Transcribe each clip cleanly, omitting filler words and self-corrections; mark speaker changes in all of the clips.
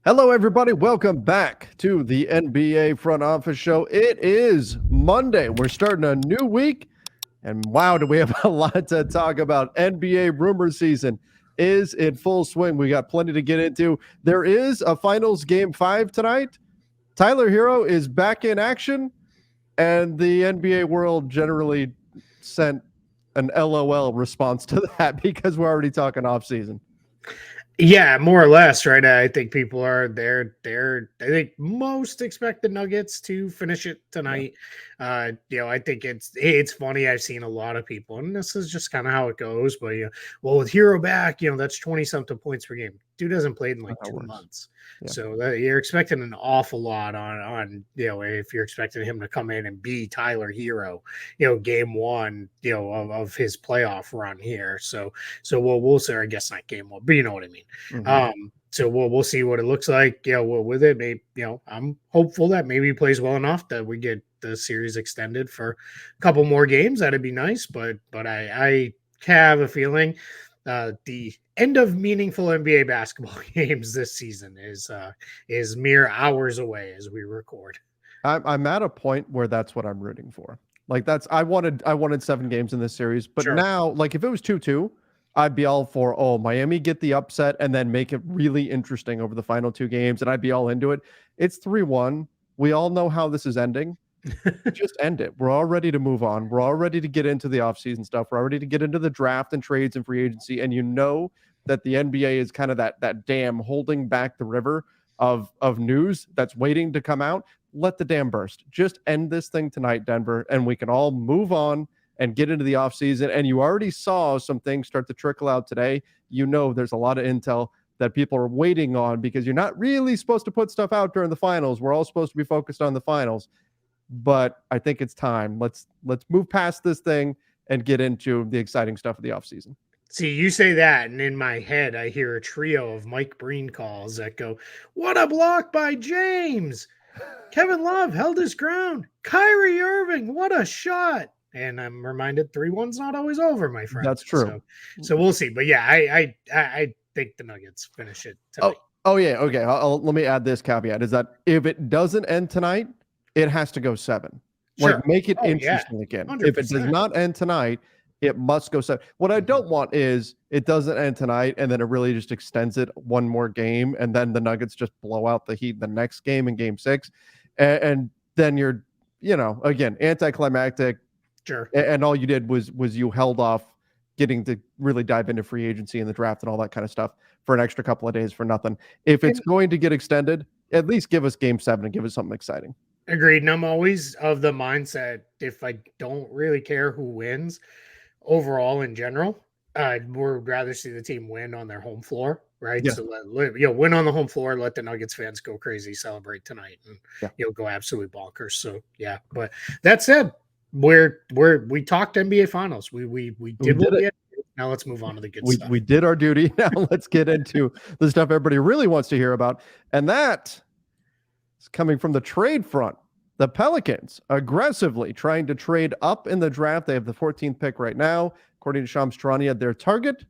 Speaker 1: Hello, everybody. Welcome back to the NBA Front Office Show. It is Monday. We're starting a new week. And wow, do we have a lot to talk about. NBA rumor season is in full swing. We got plenty to get into. There is a finals game 5 tonight. Tyler Hero is back in action. And the NBA world generally sent an LOL response to that because we're already talking offseason.
Speaker 2: Yeah, more or less, right? I think people are I think most expect the Nuggets to finish it tonight. I think it's funny. I've seen a lot of people, and this is just kind of how it goes. But well, with Hero back, that's 20 something points per game. Dude hasn't played in like 2 months.
Speaker 1: Yeah.
Speaker 2: So you're expecting an awful lot on if you're expecting him to come in and be Tyler Hero, game one, of his playoff run here. So we'll say, I guess not game one, but you know what I mean.
Speaker 1: Mm-hmm.
Speaker 2: So we'll see what it looks like. With it, maybe I'm hopeful that maybe he plays well enough that we get the series extended for a couple more games. That'd be nice, but I have a feeling the end of meaningful NBA basketball games this season is mere hours away as we record.
Speaker 1: I'm at a point where that's what I'm rooting for. Like I wanted 7 games in this series, but
Speaker 2: Sure.
Speaker 1: now, like if it was 2-2, I'd be all for Miami get the upset and then make it really interesting over the final 2 games, and I'd be all into it. It's 3-1. We all know how this is ending. Just end it. We're all ready to move on. We're all ready to get into the offseason stuff. We're all ready to get into the draft and trades and free agency. And that the NBA is kind of that dam holding back the river of news that's waiting to come out. Let the dam burst. Just end this thing tonight, Denver, and we can all move on and get into the offseason. And you already saw some things start to trickle out today. There's a lot of intel that people are waiting on because you're not really supposed to put stuff out during the finals. We're all supposed to be focused on the finals. But I think it's time. Let's move past this thing and get into the exciting stuff of the offseason.
Speaker 2: See, you say that, and in my head, I hear a trio of Mike Breen calls that go, "What a block by James! Kevin Love held his ground. Kyrie Irving, what a shot!" And I'm reminded 3-1's not always over, my friend.
Speaker 1: That's true.
Speaker 2: So we'll see. But yeah, I think the Nuggets finish it tonight.
Speaker 1: Oh yeah. Okay. Let me add this caveat: is that if it doesn't end tonight, it has to go 7.
Speaker 2: Sure.
Speaker 1: Like make it interesting again.
Speaker 2: 100%.
Speaker 1: If it does not end tonight, it must go 7. What I don't want is it doesn't end tonight and then it really just extends it one more game and then the Nuggets just blow out the Heat the next game in game 6. And then you're, again, anticlimactic.
Speaker 2: Sure.
Speaker 1: And all you did was you held off getting to really dive into free agency and the draft and all that kind of stuff for an extra couple of days for nothing. If it's going to get extended, at least give us game 7 and give us something exciting.
Speaker 2: Agreed. And I'm always of the mindset, if I don't really care who wins overall in general, I'd rather see the team win on their home floor, right?
Speaker 1: Yeah.
Speaker 2: So win on the home floor, let the Nuggets fans go crazy, celebrate tonight, and go absolutely bonkers. So yeah, but that said, we talked NBA Finals. We did what we had. Now let's move on to the good stuff.
Speaker 1: We did our duty. Now let's get into the stuff everybody really wants to hear about, and that is coming from the trade front. The Pelicans aggressively trying to trade up in the draft. They have the 14th pick right now. According to Shams Charania, their target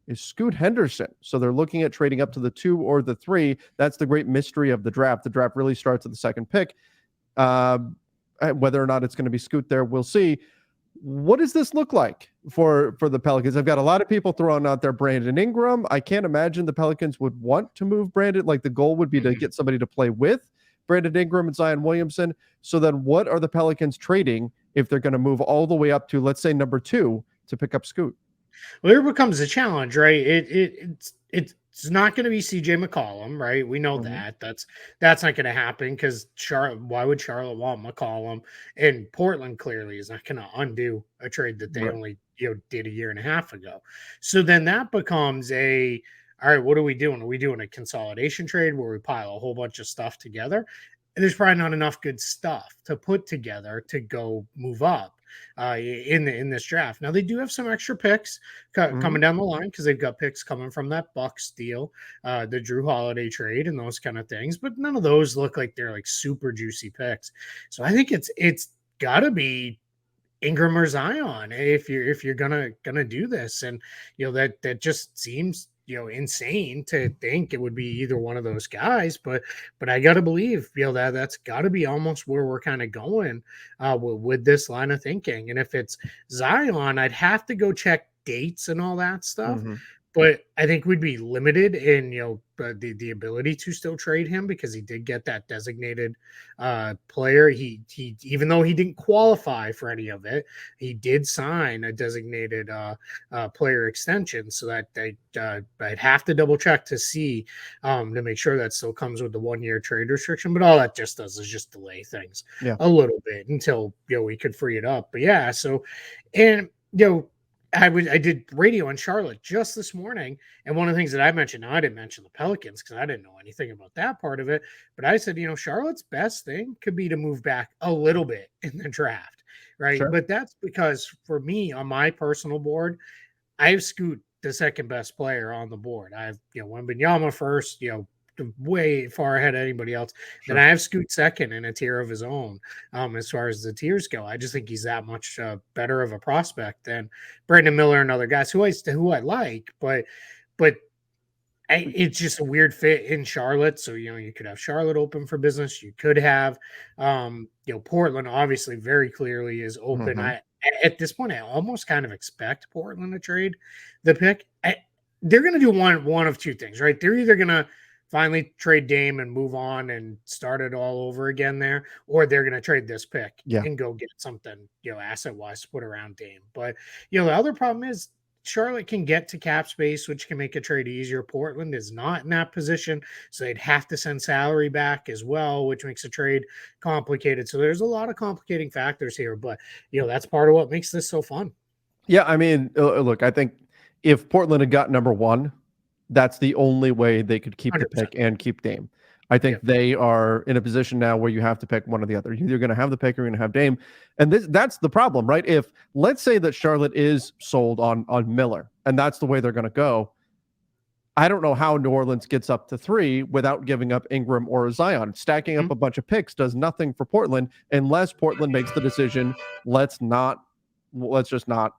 Speaker 1: is Scoot Henderson. So they're looking at trading up to the 2 or the 3. That's the great mystery of the draft. The draft really starts at the 2nd pick. Whether or not it's going to be Scoot there, we'll see. What does this look like for the Pelicans? I've got a lot of people throwing out there Brandon Ingram. I can't imagine the Pelicans would want to move Brandon. Like the goal would be to get somebody to play with Brandon Ingram and Zion Williamson. So then what are the Pelicans trading if they're going to move all the way up to, let's say, number 2 to pick up Scoot?
Speaker 2: Well, here becomes a challenge, right? It's not going to be CJ McCollum, right? We know that. That's not going to happen because why would Charlotte want McCollum? And Portland clearly is not going to undo a trade that they only did a year and a half ago. So then that becomes all right, what are we doing? Are we doing a consolidation trade where we pile a whole bunch of stuff together? And there's probably not enough good stuff to put together to go move up in this draft. Now they do have some extra picks coming down the line because they've got picks coming from that Bucks deal, the Drew Holiday trade, and those kind of things. But none of those look like they're like super juicy picks. So I think it's got to be Ingram or Zion if you're gonna do this, and that just seems insane to think it would be either one of those guys, but I got to believe, that's got to be almost where we're kind of going with this line of thinking. And if it's Zion, I'd have to go check dates and all that stuff.
Speaker 1: Mm-hmm.
Speaker 2: But I think we'd be limited in the ability to still trade him because he did get that designated player. He even though he didn't qualify for any of it, he did sign a designated player extension. So that I'd have to double check to see to make sure that still comes with the 1-year trade restriction. But all that just does is just delay things a little bit until we could free it up. But yeah, so and I did radio in Charlotte just this morning, and one of the things that I mentioned, I didn't mention the Pelicans because I didn't know anything about that part of it, but I said, Charlotte's best thing could be to move back a little bit in the draft, right?
Speaker 1: Sure.
Speaker 2: But that's because for me, on my personal board, I have Scoot the second best player on the board. I have, Wembanyama first, way far ahead of anybody else.
Speaker 1: Sure.
Speaker 2: Then I have Scoot second in a tier of his own as far as the tiers go. I just think he's that much better of a prospect than Brandon Miller and other guys who I like, but it's just a weird fit in Charlotte. So, you could have Charlotte open for business. You could have, Portland obviously very clearly is open.
Speaker 1: Mm-hmm.
Speaker 2: At this point, I almost kind of expect Portland to trade the pick. They're going to do one of two things, right? They're either going to finally trade Dame and move on and start it all over again there, or they're going to trade this pick and go get something, asset-wise to put around Dame. But, the other problem is Charlotte can get to cap space, which can make a trade easier. Portland is not in that position, so they'd have to send salary back as well, which makes a trade complicated. So there's a lot of complicating factors here, but, that's part of what makes this so fun.
Speaker 1: Yeah, I mean, look, I think if Portland had got number 1, that's the only way they could keep 100%. The pick and keep Dame. I think they are in a position now where you have to pick one or the other. You're either going to have the pick or you're going to have Dame. And that's the problem, right? If let's say that Charlotte is sold on Miller and that's the way they're going to go, I don't know how New Orleans gets up to 3 without giving up Ingram or Zion. Stacking up a bunch of picks does nothing for Portland unless Portland makes the decision, let's just not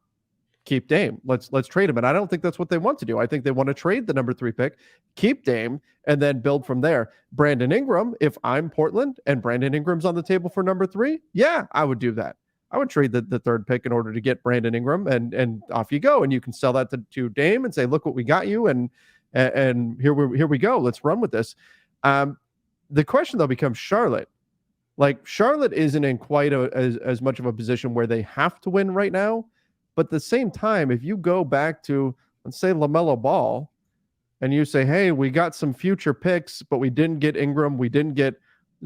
Speaker 1: keep Dame. Let's trade him. And I don't think that's what they want to do. I think they want to trade the number 3 pick, keep Dame, and then build from there. Brandon Ingram, if I'm Portland and Brandon Ingram's on the table for number 3, yeah, I would do that. I would trade the 3rd pick in order to get Brandon Ingram, and off you go. And you can sell that to Dame and say, look what we got you, and here we go. Let's run with this. The question though becomes Charlotte. Like Charlotte isn't in quite as much of a position where they have to win right now. But at the same time, if you go back to, let's say, LaMelo Ball, and you say, hey, we got some future picks, but we didn't get Ingram, we didn't get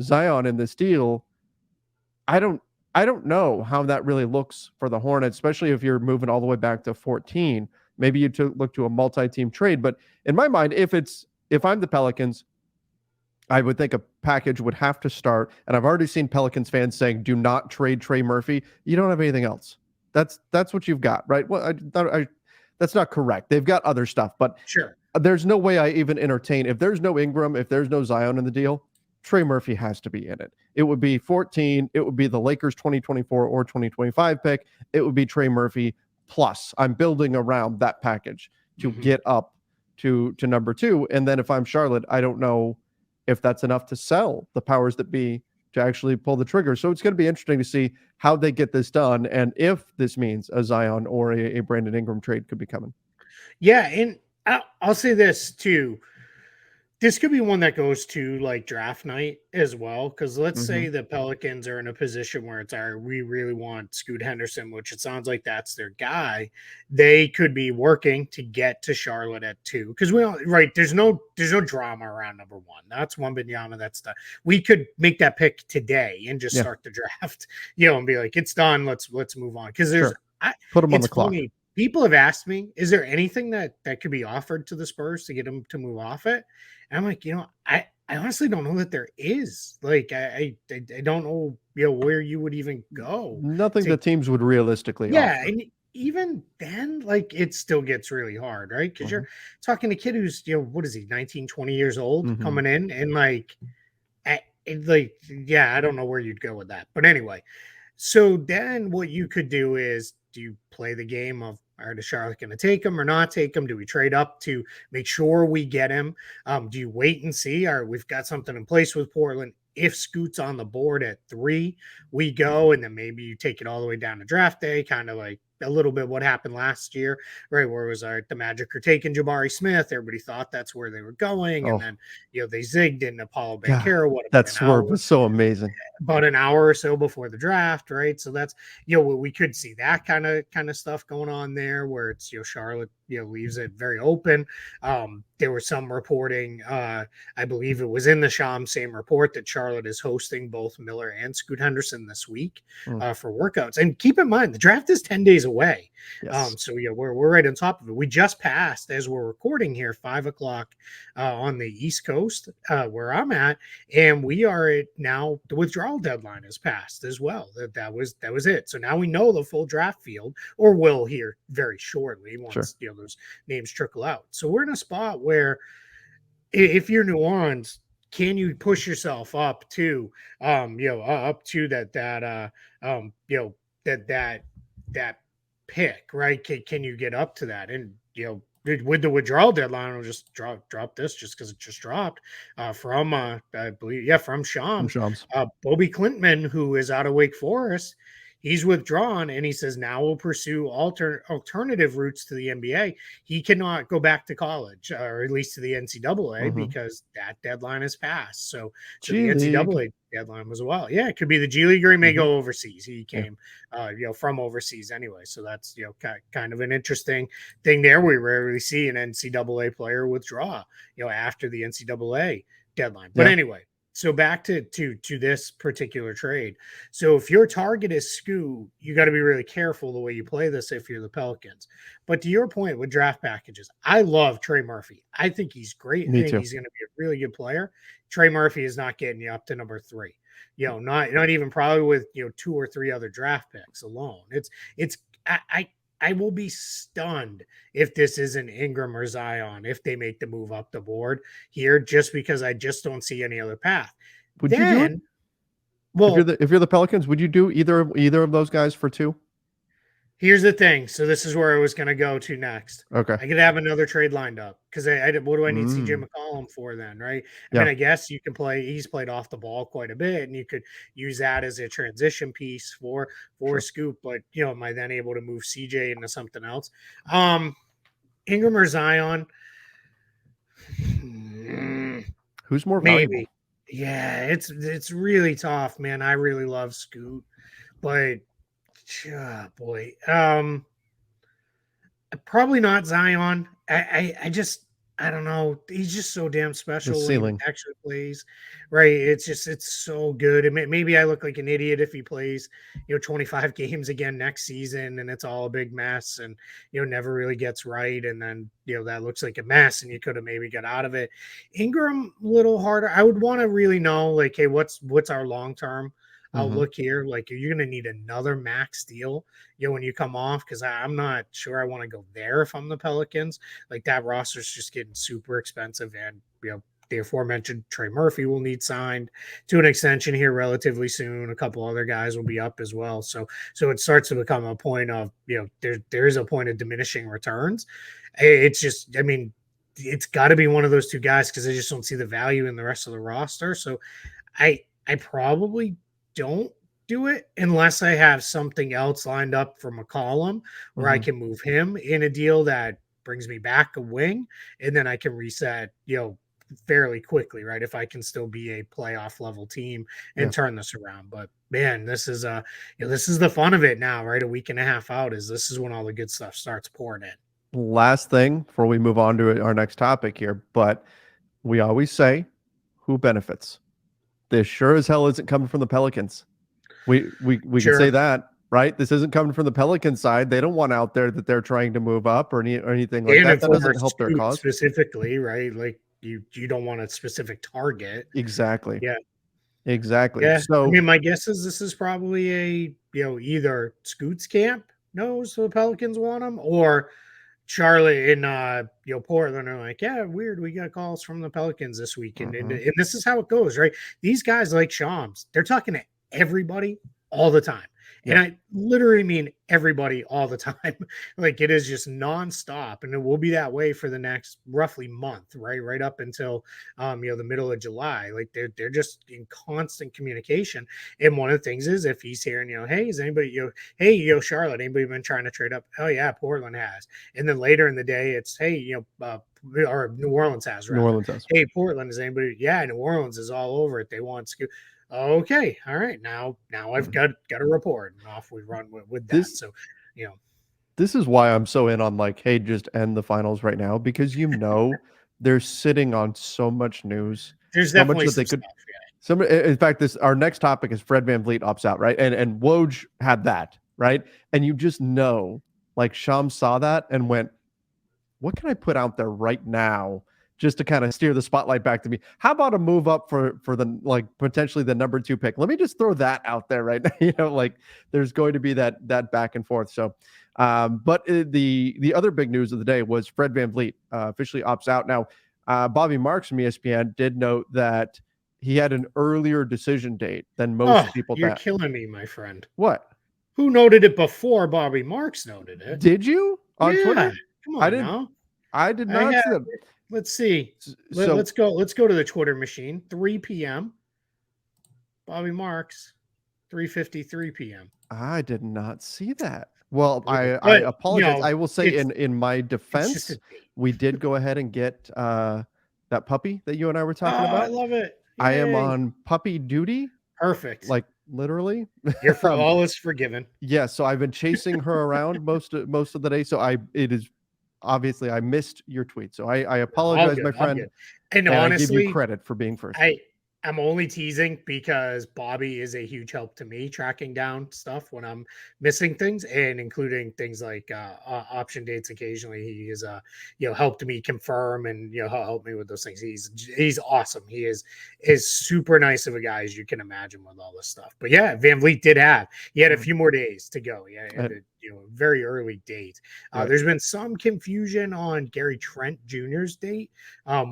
Speaker 1: Zion in this deal, I don't know how that really looks for the Hornets, especially if you're moving all the way back to 14. Maybe you look to a multi-team trade. But in my mind, if I'm the Pelicans, I would think a package would have to start. And I've already seen Pelicans fans saying, do not trade Trey Murphy. You don't have anything else. That's what you've got, right? Well, that's not correct. They've got other stuff, but
Speaker 2: sure,
Speaker 1: there's no way I even entertain. If there's no Ingram, if there's no Zion in the deal, Trey Murphy has to be in it. It would be 14. It would be the Lakers 2024 or 2025 pick. It would be Trey Murphy plus. I'm building around that package to get up to number 2. And then if I'm Charlotte, I don't know if that's enough to sell the powers that be to actually pull the trigger. So it's going to be interesting to see how they get this done and if this means a Zion or a Brandon Ingram trade could be coming.
Speaker 2: Yeah, and I'll say this too. This could be one that goes to like draft night as well. Because let's say the Pelicans are in a position where it's we really want Scoot Henderson, which it sounds like that's their guy. They could be working to get to Charlotte at 2. Because there's no drama around number 1. That's Wembanyama. That's we could make that pick today and just start the draft, and be like, it's done. Let's move on. Because there's
Speaker 1: put them on the clock.
Speaker 2: People have asked me, is there anything that could be offered to the Spurs to get them to move off it? And I'm like, I honestly don't know that there is. Like, I don't know, where you would even go.
Speaker 1: Nothing the teams would realistically offer.
Speaker 2: And even then, like, it still gets really hard, right? Because you're talking to a kid who's, what is he, 19, 20 years old coming in, and I don't know where you'd go with that. But anyway, so then what you could do is, do you play the game of, All right, is Charlotte going to take him or not take him? Do we trade up to make sure we get him? Do you wait and see? All right, we've got something in place with Portland. If Scoot's on the board at 3, we go, and then maybe you take it all the way down to draft day, kind of like a little bit what happened last year, right? Where it was the Magic are taking Jabari Smith. Everybody thought that's where they were going. And
Speaker 1: Oh,
Speaker 2: then, they zigged in Apollo
Speaker 1: God,
Speaker 2: Banchero, what,
Speaker 1: that swerve was so amazing.
Speaker 2: about an hour or so before the draft, right? So that's we could see that kind of stuff going on there, where it's Charlotte leaves it very open. There was some reporting, I believe it was in the Sham same report, that Charlotte is hosting both Miller and Scoot Henderson this week for workouts. And keep in mind, the draft is 10 days away.
Speaker 1: Yes.
Speaker 2: So we're right on top of it. We just passed, as we're recording here, 5:00 on the East Coast, where I'm at, and we are at now. The withdrawal deadline is passed as well. That was it. So now we know the full draft field, or will here very shortly once those names trickle out. So we're in a spot where, if you're New Orleans, can you push yourself up to up to that pick, right? Can you get up to that? And with the withdrawal deadline, I'll just drop this just because it just dropped from I believe from Shams. Bobby Clintman, who is out of Wake Forest, he's withdrawn, and he says now we'll pursue alternative routes to the NBA. He cannot go back to college, or at least to the NCAA, because that deadline has passed. So the NCAA deadline was it could be the G League, or he may go overseas. He came from overseas anyway, so that's kind of an interesting thing there. We rarely see an NCAA player withdraw after the NCAA deadline, but anyway. So back to this particular trade. So if your target is Scoot, you got to be really careful the way you play this if you're the Pelicans. But to your point with draft packages, I love Trey Murphy. I think he's great.
Speaker 1: Me
Speaker 2: I think
Speaker 1: too.
Speaker 2: he's going to be a really good player. Trey Murphy is not getting you up to number 3. Not even probably with 2 or 3 other draft picks alone. I will be stunned if this isn't Ingram or Zion, if they make the move up the board here, just because I just don't see any other path.
Speaker 1: Would you do it?
Speaker 2: Well,
Speaker 1: if you're the Pelicans, would you do either of those guys for 2?
Speaker 2: Here's the thing. So this is where I was going to go to next.
Speaker 1: Okay.
Speaker 2: I could have another trade lined up, because what do I need CJ McCollum for then, right? I mean, I guess you can play. He's played off the ball quite a bit, and you could use that as a transition piece for Scoop. But am I then able to move CJ into something else? Ingram or Zion?
Speaker 1: Who's more valuable?
Speaker 2: Maybe. Yeah, it's really tough, man. I really love Scoot, but. Boy. Probably not Zion. I don't know. He's just so damn special when he actually plays. Right. It's so good. And maybe I look like an idiot if he plays, 25 games again next season, and it's all a big mess, and never really gets right. And then that looks like a mess, and you could have maybe got out of it. Ingram, a little harder. I would want to really know, like, hey, what's our long-term outlook here? Like, are you going to need another max deal when you come off? Because I'm not sure I want to go there if I'm the Pelicans. Like, that roster's just getting super expensive, and the aforementioned Trey Murphy will need signed to an extension here relatively soon. A couple other guys will be up as well. So it starts to become a point of there is a point of diminishing returns. It's just, I mean, it's got to be one of those 2 guys, because I just don't see the value in the rest of the roster. So I probably don't do it unless I have something else lined up for McCollum, where I can move him in a deal that brings me back a wing, and then I can reset, fairly quickly, right? If I can still be a playoff level team and turn this around. But man, this is this is the fun of it now, right? A week and a half out this is when all the good stuff starts pouring in.
Speaker 1: Last thing before we move on to our next topic here, but we always say, who benefits? This sure as hell isn't coming from the Pelicans. We can say that, right? This isn't coming from the Pelicans side. They don't want out there that they're trying to move up or anything like that. That doesn't help their cause
Speaker 2: specifically, right? Like you don't want a specific target.
Speaker 1: Exactly.
Speaker 2: Yeah.
Speaker 1: Exactly.
Speaker 2: Yeah.
Speaker 1: So
Speaker 2: I mean, my guess is this is probably a either Scoot's camp knows the Pelicans want him, or Charlotte and Portland are like, yeah, weird. We got calls from the Pelicans this week, and this is how it goes, right? These guys like Shams, they're talking to everybody all the time, and I literally mean everybody all the time. Like it is just nonstop, and it will be that way for the next roughly month, right up until the middle of July. Like they're just in constant communication. And one of the things is if he's hearing, hey, is anybody, hey, Charlotte, anybody been trying to trade up? Oh yeah, Portland has. And then later in the day, it's hey, or New Orleans has
Speaker 1: New
Speaker 2: rather.
Speaker 1: Orleans has.
Speaker 2: Hey, Portland, is anybody? Yeah, New Orleans is all over it. They want Scoot. Okay, all right. Now I've got a report, and off we run with that.
Speaker 1: This
Speaker 2: So,
Speaker 1: this is why I'm so in on like, hey, just end the finals right now, because they're sitting on so much news,
Speaker 2: there's
Speaker 1: so much
Speaker 2: definitely
Speaker 1: that they
Speaker 2: some
Speaker 1: could.
Speaker 2: stuff. Yeah.
Speaker 1: Some, in fact, our next topic is Fred Van Vleet opts out, right? And Woj had that, right? And you just know, like Shams saw that and went, what can I put out there right now just to kind of steer the spotlight back to me? How about a move up for the like potentially the number 2 pick? Let me just throw that out there right now. Like there's going to be that back and forth. So, but the other big news of the day was Fred Van Vleet officially opts out. Now, Bobby Marks from ESPN did note that he had an earlier decision date than most people.
Speaker 2: You're killing me, my friend.
Speaker 1: What?
Speaker 2: Who noted it before Bobby Marks noted it?
Speaker 1: Did you on Twitter?
Speaker 2: Come on now.
Speaker 1: I did not see them.
Speaker 2: Let's see.
Speaker 1: So
Speaker 2: let's go. Let's go to the Twitter machine. 3 p.m. Bobby Marks, 3:53 p.m.
Speaker 1: I did not see that. Well, I apologize. I will say in my defense, we did go ahead and get that puppy that you and I were talking about.
Speaker 2: I love it. Yay.
Speaker 1: I am on puppy duty.
Speaker 2: Perfect.
Speaker 1: Like literally.
Speaker 2: You're for all is forgiven.
Speaker 1: Yeah. So I've been chasing her around most of the day. So it is obviously I missed your tweet. So I apologize, my friend.
Speaker 2: And honestly,
Speaker 1: I give you credit for being first.
Speaker 2: I'm only teasing because Bobby is a huge help to me tracking down stuff when I'm missing things, and including things like option dates. Occasionally, he is helped me confirm and help me with those things. He's awesome. He is super nice of a guy as you can imagine with all this stuff. But yeah, Van Vleet he had a few more days to go. Yeah, very early date. There's been some confusion on Gary Trent Jr.'s date,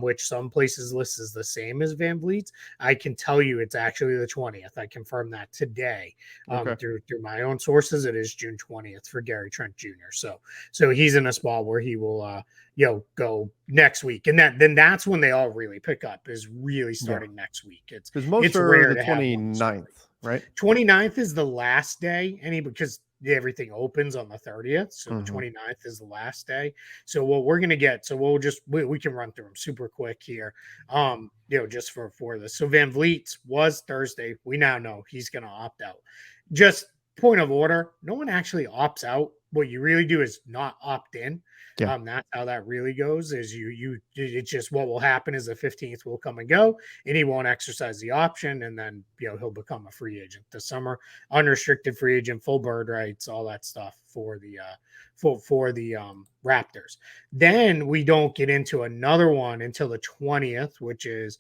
Speaker 2: which some places list as the same as Van Vleet's. I can tell you it's actually the 20th. I confirmed that today through my own sources. It is June 20th for Gary Trent Jr. So he's in a spot where he will go next week, and then that's when they all really pick up, is really starting next week. It's
Speaker 1: rare the 29th, right?
Speaker 2: 29th is the last day, because everything opens on the 30th. So the 29th is the last day. So what we're going to get, so we can run through them super quick here. Just for this. So Van Vleet's was Thursday. We now know he's going to opt out. Just point of order. No one actually opts out. What you really do is not opt in.
Speaker 1: Yeah.
Speaker 2: That's how that really goes, is it's just what will happen is the 15th will come and go, and he won't exercise the option, and then he'll become a free agent this summer, unrestricted free agent, full bird rights, all that stuff for the Raptors. Then we don't get into another one until the 20th, which is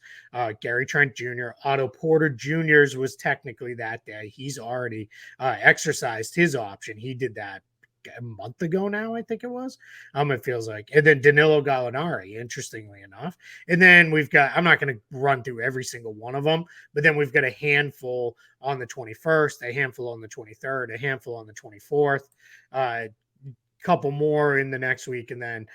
Speaker 2: Gary Trent Jr. Otto Porter Jr.'s was technically that day. He's already exercised his option. He did that a month ago now, I think it was. It feels like. And then Danilo Gallinari, interestingly enough. And then we've got, I'm not going to run through every single one of them, but then we've got a handful on the 21st, a handful on the 23rd, a handful on the 24th, couple more in the next week, and then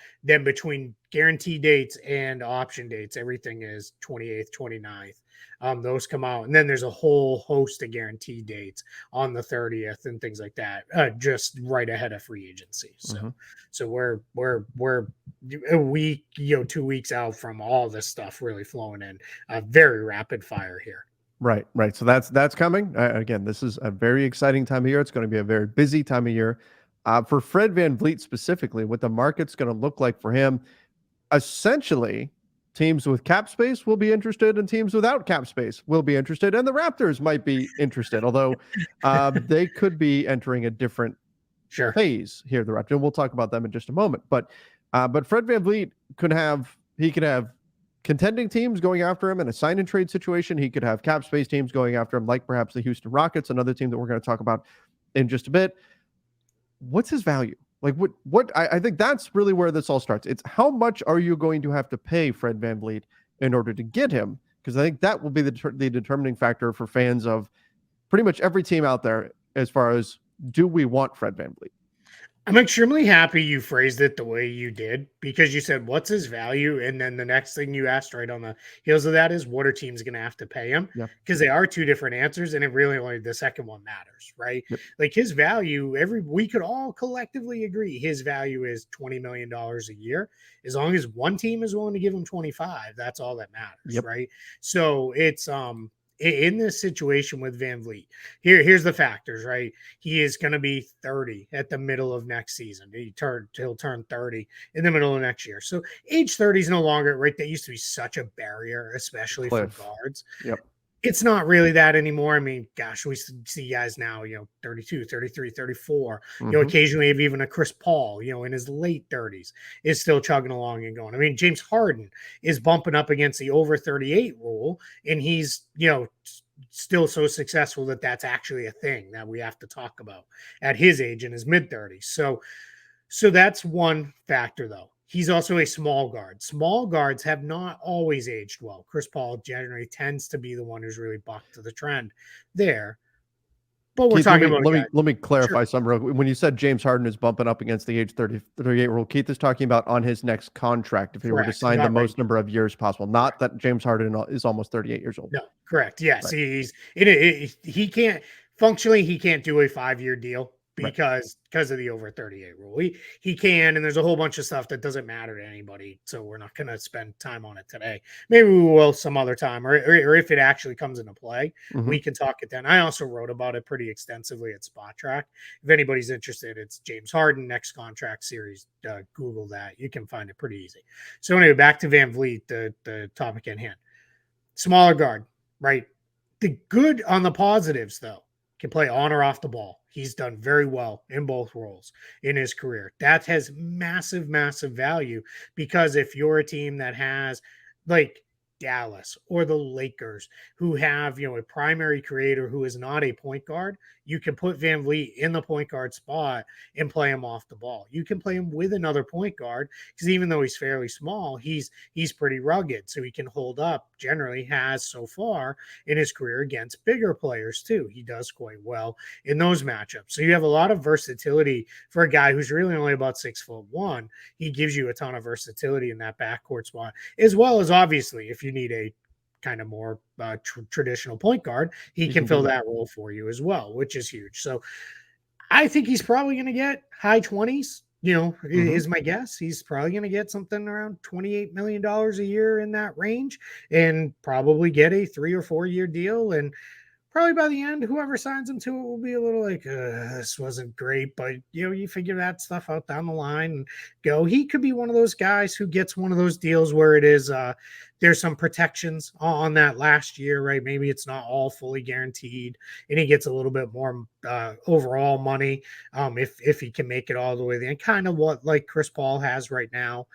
Speaker 2: between guarantee dates and option dates, everything is 28th, 29th. Those come out, and then there's a whole host of guarantee dates on the 30th and things like that, just right ahead of free agency. So we're a week, 2 weeks out from all this stuff really flowing in, very rapid fire here.
Speaker 1: Right. So that's coming. Again, this is a very exciting time of year. It's going to be a very busy time of year. For Fred Van Vleet specifically, what the market's going to look like for him, essentially, teams with cap space will be interested, and teams without cap space will be interested, and the Raptors might be interested, although they could be entering a different phase here. The Raptors, and we'll talk about them in just a moment. But Fred Van Vleet could have contending teams going after him in a sign and trade situation. He could have cap space teams going after him, like perhaps the Houston Rockets, another team that we're going to talk about in just a bit. What's his value? Like what I think that's really where this all starts. It's how much are you going to have to pay Fred Van Vleet in order to get him? Because I think that will be the determining factor for fans of pretty much every team out there as far as, do we want Fred Van Vleet?
Speaker 2: I'm extremely happy you phrased it the way you did, because you said, "What's his value?" And then the next thing you asked right on the heels of that is, "What are teams going to have to pay him?"
Speaker 1: Yeah.
Speaker 2: Because they are two different answers, and it really only the second one matters, right?
Speaker 1: Yep.
Speaker 2: Like his value, we could all collectively agree his value is $20 million a year. As long as one team is willing to give him 25, that's all that matters,
Speaker 1: Yep.
Speaker 2: right? So it's in this situation with Van Vleet, here's the factors, right? He is going to be 30 at the middle of next season. He'll turn 30 in the middle of next year. So age 30 is no longer right. That used to be such a barrier, especially for
Speaker 1: Cliff.
Speaker 2: guards.
Speaker 1: Yep.
Speaker 2: It's not really that anymore. I mean, gosh, we see guys now, 32, 33, 34,
Speaker 1: Mm-hmm.
Speaker 2: occasionally have even a Chris Paul, in his late 30s is still chugging along and going. I mean, James Harden is bumping up against the over 38 rule, and he's, still so successful that that's actually a thing that we have to talk about at his age in his mid 30s. So that's one factor, though. He's also a small guard. Small guards have not always aged well. Chris Paul generally tends to be the one who's really bucked to the trend there. But we're
Speaker 1: Keith, let
Speaker 2: talking
Speaker 1: me
Speaker 2: about
Speaker 1: let
Speaker 2: a
Speaker 1: me
Speaker 2: guy.
Speaker 1: let me
Speaker 2: Sure.
Speaker 1: clarify some real. When you said James Harden is bumping up against the age 30, 38 rule, Keith is talking about on his next contract if he were to
Speaker 2: Correct.
Speaker 1: sign the
Speaker 2: Not right
Speaker 1: most number of years possible. Not
Speaker 2: Correct.
Speaker 1: that James Harden is almost 38 years old.
Speaker 2: No, correct. Yes,
Speaker 1: Right.
Speaker 2: he can't functionally he can't do a 5-year deal
Speaker 1: Right.
Speaker 2: because of the over 38 rule. He can, and there's a whole bunch of stuff that doesn't matter to anybody. So we're not going to spend time on it today. Maybe we will some other time, or if it actually comes into play,
Speaker 1: Mm-hmm.
Speaker 2: we can talk it then. I also wrote about it pretty extensively at Spot Track. If anybody's interested, it's James Harden next contract series. Google that. You can find it pretty easy. So anyway, back to Van Vleet, the topic at hand. Smaller guard, right? The good on the positives, though, can play on or off the ball. He's done very well in both roles in his career. That has massive, massive value, because if you're a team that has like Dallas or the Lakers, who have, a primary creator who is not a point guard, you can put Van Vleet in the point guard spot and play him off the ball. You can play him with another point guard, because even though he's fairly small, he's pretty rugged, so he can hold up. Generally, has so far in his career against bigger players too. He does quite well in those matchups. So you have a lot of versatility for a guy who's really only about 6'1". He gives you a ton of versatility in that backcourt spot, as well as obviously if you need a kind of more traditional point guard, he can
Speaker 1: can do
Speaker 2: fill
Speaker 1: that.
Speaker 2: that role for you as well, which is huge. So I think he's probably going to get high 20s,
Speaker 1: Mm-hmm.
Speaker 2: is my guess. He's probably going to get something around $28 million a year in that range, and probably get a 3 or 4 year deal. And probably by the end, whoever signs him to it will be a little like, this wasn't great, but you figure that stuff out down the line and go. He could be one of those guys who gets one of those deals where it is, there's some protections on that last year, right? Maybe it's not all fully guaranteed, and he gets a little bit more overall money, if he can make it all the way there, kind of what like Chris Paul has right now,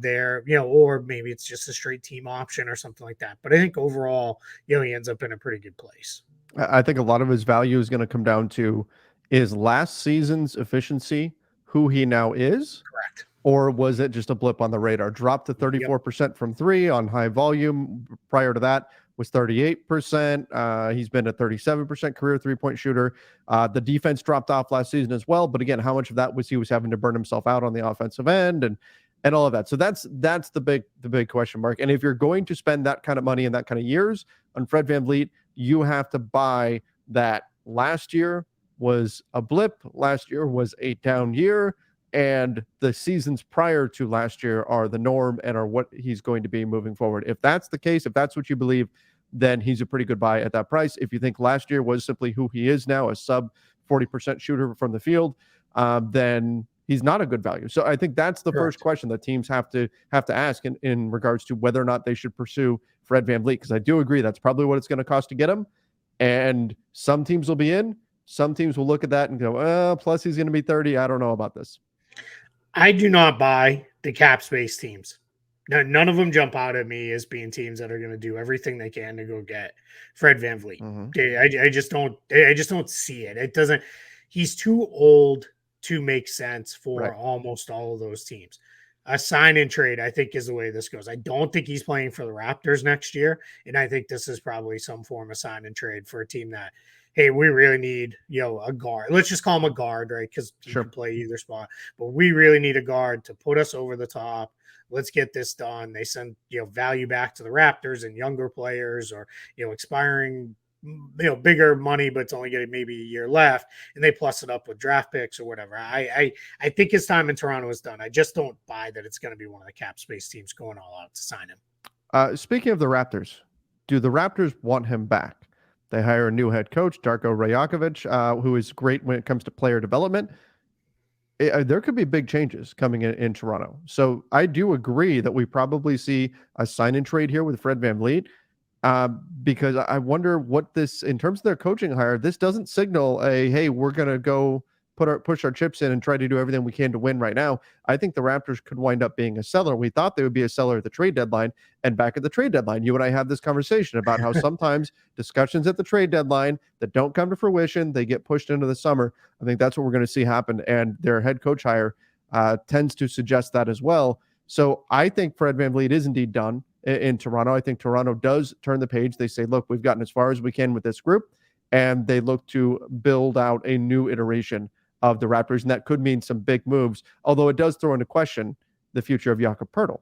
Speaker 2: there, or maybe it's just a straight team option or something like that. But I think overall, he ends up in a pretty good place.
Speaker 1: I think a lot of his value is going to come down to is last season's efficiency who he now is,
Speaker 2: Correct.
Speaker 1: or was it just a blip on the radar? Dropped to
Speaker 2: Yep.
Speaker 1: 34% from three on high volume. Prior to that was 38%. He's been a 37% career three-point shooter. The defense dropped off last season as well. But again, how much of that was he was having to burn himself out on the offensive end and all of that. So that's the big question mark. And if you're going to spend that kind of money and that kind of years on Fred Van Vleet, you have to buy that last year was a blip. Last year was a down year. And the seasons prior to last year are the norm and are what he's going to be moving forward. If that's the case, if that's what you believe, then he's a pretty good buy at that price. If you think last year was simply who he is now, a sub 40% shooter from the field, then he's not a good value. So I think that's the first question that teams have to ask in regards to whether or not they should pursue Fred Van Vleet, because I do agree that's probably what it's going to cost to get him. And some teams will be in, some teams will look at that and go, plus he's going to be 30. I don't know about this.
Speaker 2: I do not buy the cap space teams. None of them jump out at me as being teams that are going to do everything they can to go get Fred Van Vleet.
Speaker 1: Mm-hmm.
Speaker 2: I just don't. I just don't see it. It doesn't. He's too old to make sense for almost all of those teams. A sign and trade, I think, is the way this goes. I don't think he's playing for the Raptors next year. And I think this is probably some form of sign and trade for a team that, hey, we really need, a guard. Let's just call him a guard, right? Because he
Speaker 1: Sure.
Speaker 2: can play either spot. But we really need a guard to put us over the top. Let's get this done. They send, value back to the Raptors and younger players, or, expiring, bigger money, but it's only getting maybe a year left, and they plus it up with draft picks or whatever. I think his time in Toronto is done. I just don't buy that it's going to be one of the cap space teams going all out to sign him.
Speaker 1: Speaking of the Raptors, do the Raptors want him back? They hire a new head coach, Darko Rajakovic, who is great when it comes to player development. There could be big changes coming in Toronto. So I do agree that we probably see a sign and trade here with Fred Van Vleet. Because I wonder what this, in terms of their coaching hire, this doesn't signal hey, we're going to go push our chips in and try to do everything we can to win right now. I think the Raptors could wind up being a seller. We thought they would be a seller at the trade deadline, and back at the trade deadline, you and I have this conversation about how sometimes discussions at the trade deadline that don't come to fruition, they get pushed into the summer. I think that's what we're going to see happen, and their head coach hire tends to suggest that as well. So I think Fred Van Vleet is indeed done in Toronto. I think Toronto does turn the page. They say, look, we've gotten as far as we can with this group, and they look to build out a new iteration of the Raptors, and that could mean some big moves, although it does throw into question the future of Jakob Poeltl.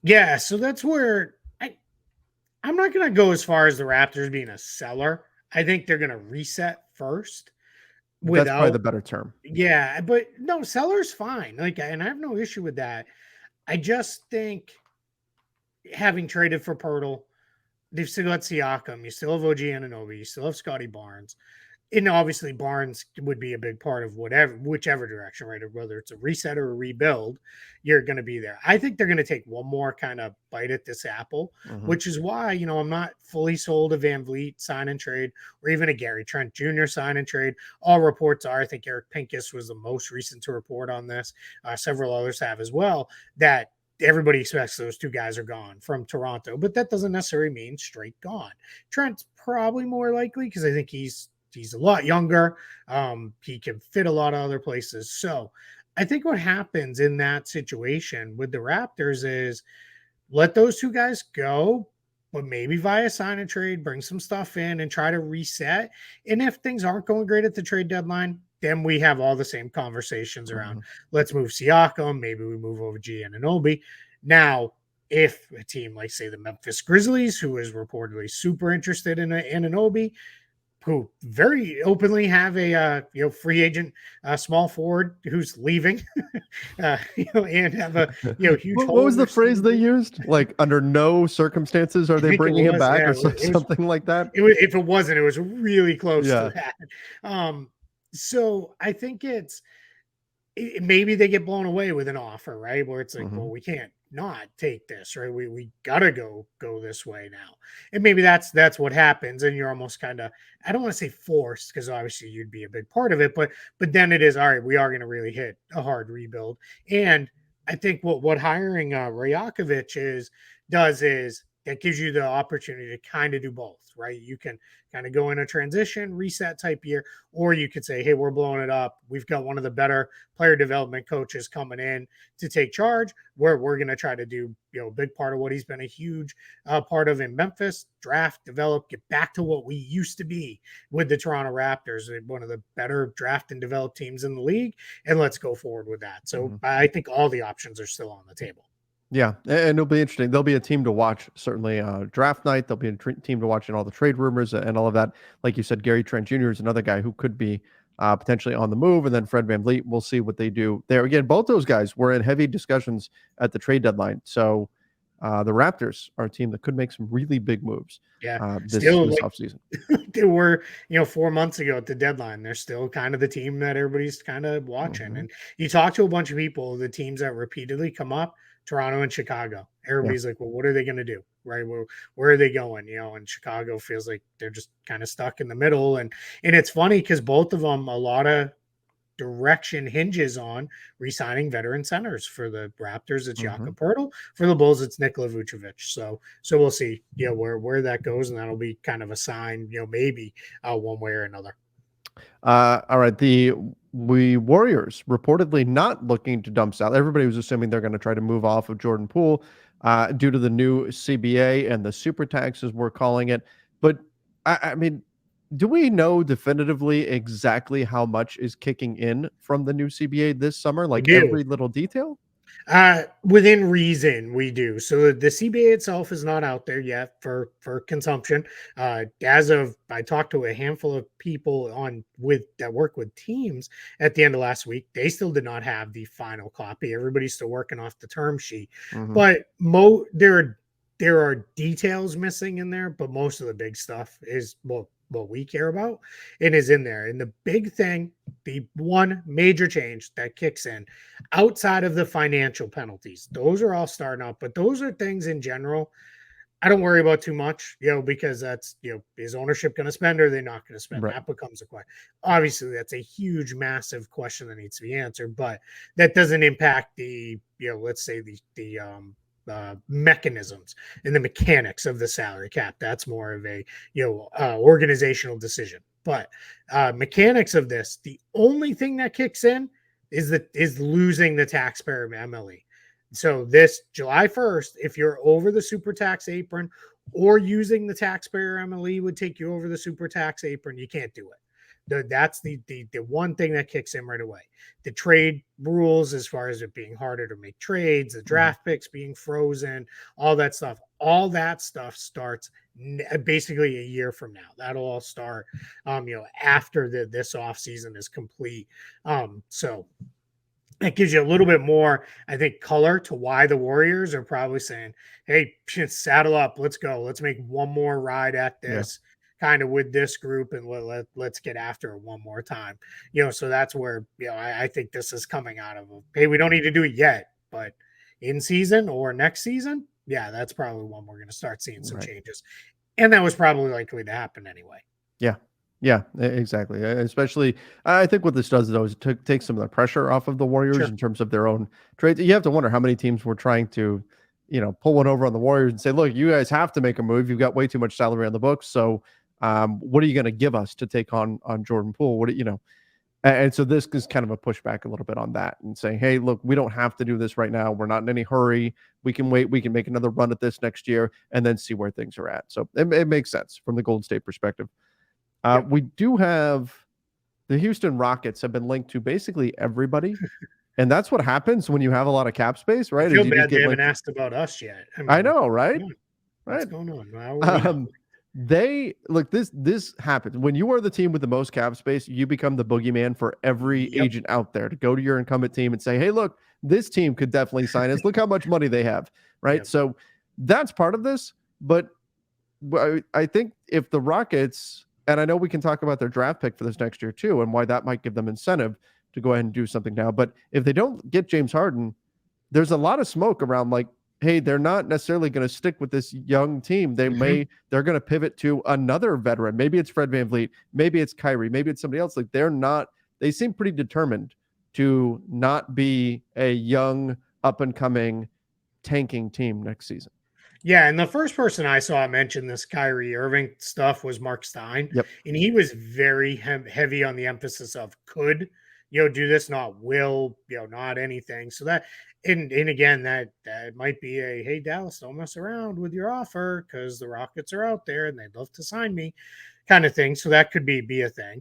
Speaker 2: Yeah, so that's where I'm not going to go as far as the Raptors being a seller. I think they're going to reset first.
Speaker 1: That's probably the better term.
Speaker 2: Yeah, but no, seller's fine. And I have no issue with that. I just think having traded for Poeltl, they've still got Siakam. You still have OG Anunoby. You still have Scotty Barnes. And obviously Barnes would be a big part of whichever direction, right? Whether it's a reset or a rebuild, you're going to be there. I think they're going to take one more kind of bite at this apple, which is why, I'm not fully sold a Van Vleet sign and trade, or even a Gary Trent Jr. sign and trade. All reports are, I think Eric Pincus was the most recent to report on this. Several others have as well, that everybody expects those two guys are gone from Toronto, but that doesn't necessarily mean straight gone. Trent's probably more likely because I think he's a lot younger. He can fit a lot of other places. So I think what happens in that situation with the Raptors is let those two guys go, but maybe via sign and trade, bring some stuff in and try to reset. And if things aren't going great at the trade deadline, then we have all the same conversations around let's move Siakam, maybe we move OG Anunoby. Now, if a team like, say, the Memphis Grizzlies, who is reportedly super interested in Anunoby, who very openly have a free agent small forward who's leaving, and have a huge.
Speaker 1: What was the phrase they used? Like, under no circumstances are they bringing him back, or something like that.
Speaker 2: If it wasn't, it was really close to that. So I think maybe they get blown away with an offer, right? Where it's like, well, we can't not take this, right? We gotta go this way now. And maybe that's what happens. And you're almost kind of, I don't want to say forced, because obviously you'd be a big part of it, but then it is, all right, we are going to really hit a hard rebuild. And I think what hiring Rajakovic does is that gives you the opportunity to kind of do both, right? You can kind of go in a transition, reset type year, or you could say, hey, we're blowing it up. We've got one of the better player development coaches coming in to take charge, where we're going to try to do, a big part of what he's been a huge part of in Memphis: draft, develop, get back to what we used to be with the Toronto Raptors, one of the better draft and develop teams in the league. And let's go forward with that. So I think all the options are still on the table.
Speaker 1: Yeah, and it'll be interesting. There'll be a team to watch, certainly draft night. There'll be a team to watch in all the trade rumors and all of that. Like you said, Gary Trent Jr. is another guy who could be potentially on the move. And then Fred Van Vleet, we'll see what they do there. Again, both those guys were in heavy discussions at the trade deadline. So the Raptors are a team that could make some really big moves this offseason.
Speaker 2: They were, 4 months ago at the deadline. They're still kind of the team that everybody's kind of watching. And you talk to a bunch of people, the teams that repeatedly come up, Toronto and Chicago. Everybody's like, well, what are they going to do? Right? Where are they going? And Chicago feels like they're just kind of stuck in the middle. And it's funny because both of them, a lot of direction hinges on re-signing veteran centers. For the Raptors, it's Jakob Poeltl. For the Bulls, it's Nikola Vucevic. So we'll see, where that goes, and that'll be kind of a sign, maybe one way or another.
Speaker 1: All right. The we Warriors reportedly not looking to dump Sal. Everybody was assuming they're going to try to move off of Jordan Poole due to the new CBA and the super taxes we're calling it. But I mean, do we know definitively exactly how much is kicking in from the new CBA this summer?
Speaker 2: We
Speaker 1: Like
Speaker 2: do.
Speaker 1: every little detail?
Speaker 2: Within reason, we do. So the CBA itself is not out there yet for consumption. As of I talked to a handful of people on with that work with teams at the end of last week. They still did not have the final copy. Everybody's still working off the term sheet,
Speaker 1: Mm-hmm.
Speaker 2: but there are details missing in there. But most of the big stuff is what we care about and is in there. And the big thing, the one major change that kicks in outside of the financial penalties. Those are all starting up, but those are things in general I don't worry about too much, because that's, is ownership going to spend or are they not going to spend?
Speaker 1: Right.
Speaker 2: That becomes a question. Obviously, that's a huge, massive question that needs to be answered, but that doesn't impact the, let's say the mechanisms and the mechanics of the salary cap. That's more of a, organizational decision. But mechanics of this, the only thing that kicks in is losing the taxpayer MLE. So this July 1st, if you're over the super tax apron or using the taxpayer MLE would take you over the super tax apron, you can't do it. That's the one thing that kicks in right away. The trade rules, as far as it being harder to make trades, the
Speaker 1: Mm-hmm.
Speaker 2: draft picks being frozen, all that stuff starts basically a year from now. That'll all start, after this off season is complete. So it gives you a little bit more, I think, color to why the Warriors are probably saying, hey, saddle up. Let's go. Let's make one more ride at
Speaker 1: Yeah.
Speaker 2: this kind of with this group and let's get after it one more time. So that's where, I think this is coming out of, hey, we don't need to do it yet, but in season or next season, yeah, that's probably when we're going to start seeing some
Speaker 1: Right.
Speaker 2: changes. And that was probably likely to happen anyway.
Speaker 1: Yeah. Yeah, exactly. Especially, I think what this does though is take some of the pressure off of the Warriors
Speaker 2: Sure.
Speaker 1: in terms of their own trades. You have to wonder how many teams were trying to, pull one over on the Warriors and say, "Look, you guys have to make a move. You've got way too much salary on the books. So, what are you going to give us to take on Jordan Poole? What do you know?" And so this is kind of a pushback a little bit on that and saying, "Hey, look, we don't have to do this right now. We're not in any hurry. We can wait. We can make another run at this next year and then see where things are at." So it makes sense from the Golden State perspective.
Speaker 2: Yep.
Speaker 1: We do have the Houston Rockets have been linked to basically everybody. And that's what happens when you have a lot of cap space,
Speaker 2: I
Speaker 1: right?
Speaker 2: feel
Speaker 1: Is you just
Speaker 2: bad they
Speaker 1: get
Speaker 2: haven't
Speaker 1: linked.
Speaker 2: asked about us yet. I
Speaker 1: I
Speaker 2: mean,
Speaker 1: know, right?
Speaker 2: what's
Speaker 1: Right.
Speaker 2: going on? How are we not?
Speaker 1: They look this happens when you are the team with the most cap space. You become the boogeyman for every
Speaker 2: Yep.
Speaker 1: agent out there to go to your incumbent team and say, "Hey, look, this team could definitely sign us. Look how much money they have." Right.
Speaker 2: Yep.
Speaker 1: So that's part of this. But I think if the Rockets, and I know we can talk about their draft pick for this next year too, and why that might give them incentive to go ahead and do something now. But if they don't get James Harden, there's a lot of smoke around like, hey, they're not necessarily going to stick with this young team.
Speaker 2: Mhm.
Speaker 1: They're going to pivot to another veteran. Maybe it's Fred Van Vleet. Maybe it's Kyrie. Maybe it's somebody else. Like they seem pretty determined to not be a young, up and coming tanking team next season.
Speaker 2: Yeah, and the first person I saw mention this Kyrie Irving stuff was Mark Stein,
Speaker 1: Yep.
Speaker 2: and he was very heavy on the emphasis of could, do this, not will, not anything. So that, and again, that might be a, hey Dallas, don't mess around with your offer because the Rockets are out there and they'd love to sign me, kind of thing. So that could be a thing.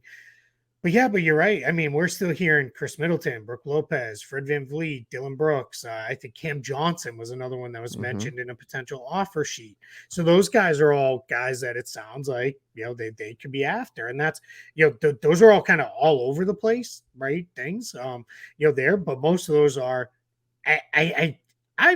Speaker 2: But yeah, but you're right. I mean, we're still hearing Chris Middleton, Brooke Lopez, Fred Van Vleet, Dylan Brooks. I think Cam Johnson was another one that was
Speaker 1: Mm-hmm.
Speaker 2: mentioned in a potential offer sheet. So those guys are all guys that it sounds like, they could be after. And that's, those are all kind of all over the place, right? Things, there. But most of those are, I